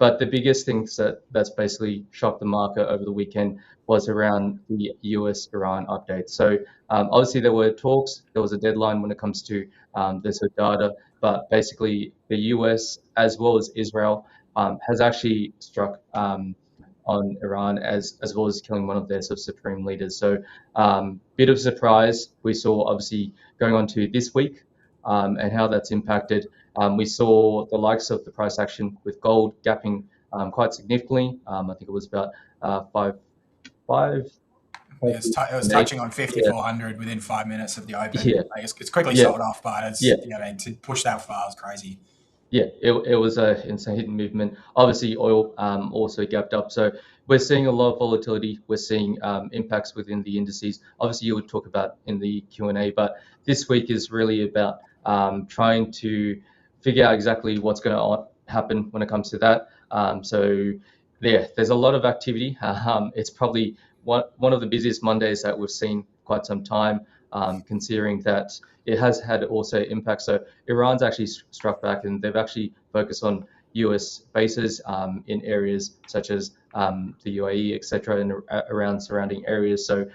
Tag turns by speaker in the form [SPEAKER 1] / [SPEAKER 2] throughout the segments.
[SPEAKER 1] But the biggest things that's basically shocked the market over the weekend was around the US-Iran update. So obviously there were talks, there was a deadline when it comes to this data, but basically the US as well as Israel has actually struck on Iran as well as killing one of their sort of supreme leaders. So bit of surprise we saw obviously going on to this week and how that's impacted. We saw the likes of the price action with gold gapping quite significantly. I think it was about five.
[SPEAKER 2] Yeah, it was touching on 5,400 within 5 minutes of the open.
[SPEAKER 1] Yeah,
[SPEAKER 2] Like it's quickly
[SPEAKER 1] yeah,
[SPEAKER 2] sold off, but it's
[SPEAKER 1] yeah,
[SPEAKER 2] to push that far is crazy.
[SPEAKER 1] yeah. It was a insane hidden movement. Obviously, oil also gapped up. So we're seeing a lot of volatility. We're seeing impacts within the indices. Obviously, you would talk about in the Q&A, but this week is really about trying to figure out exactly what's going to happen when it comes to that. So there's a lot of activity. It's probably one of the busiest Mondays that we've seen quite some time, considering that it has had also impact. So Iran's actually struck back, and they've actually focused on US bases in areas such as the UAE, etc., and around surrounding areas. So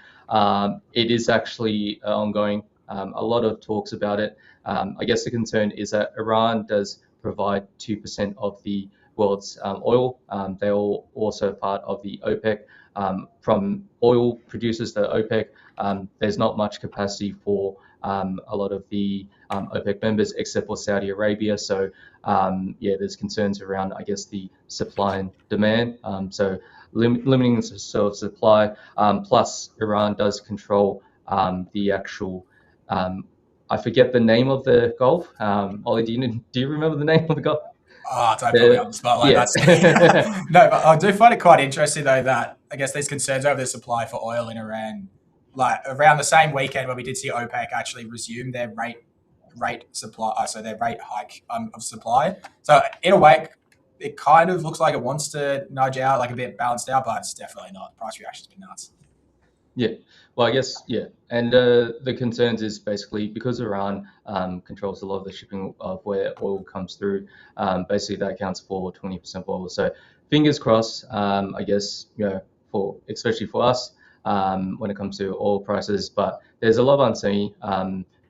[SPEAKER 1] it is actually ongoing. A lot of talks about it. I guess the concern is that Iran does provide 2% of the world's oil. They're also part of the OPEC. From oil producers to OPEC, there's not much capacity for a lot of the OPEC members except for Saudi Arabia. So there's concerns around, I guess, the supply and demand. So limiting the sort of supply. Plus, Iran does control the actual. I forget the name of the Gulf. Ollie, do you remember the name of the Gulf?
[SPEAKER 2] Oh, don't put me on the spot like
[SPEAKER 1] Yeah.
[SPEAKER 2] that. No, but I do find it quite interesting though that I guess there's concerns over the supply for oil in Iran. Like around the same weekend where we did see OPEC actually resume their rate supply, so their rate hike of supply. So in a way, it kind of looks like it wants to nudge out, like a bit balanced out, but it's definitely not. Price reaction's been nuts.
[SPEAKER 1] Yeah, well, I guess, yeah. And the concerns is basically because Iran controls a lot of the shipping of where oil comes through, basically that accounts for 20% of oil. So fingers crossed, I guess, for especially for us when it comes to oil prices. But there's a lot of uncertainty.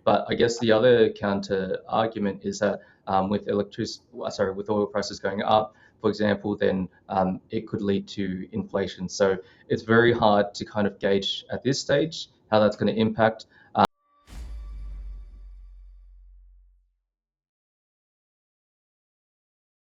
[SPEAKER 1] But I guess the other counter argument is that with with oil prices going up, for example, then it could lead to inflation. So it's very hard to kind of gauge at this stage how that's going to impact.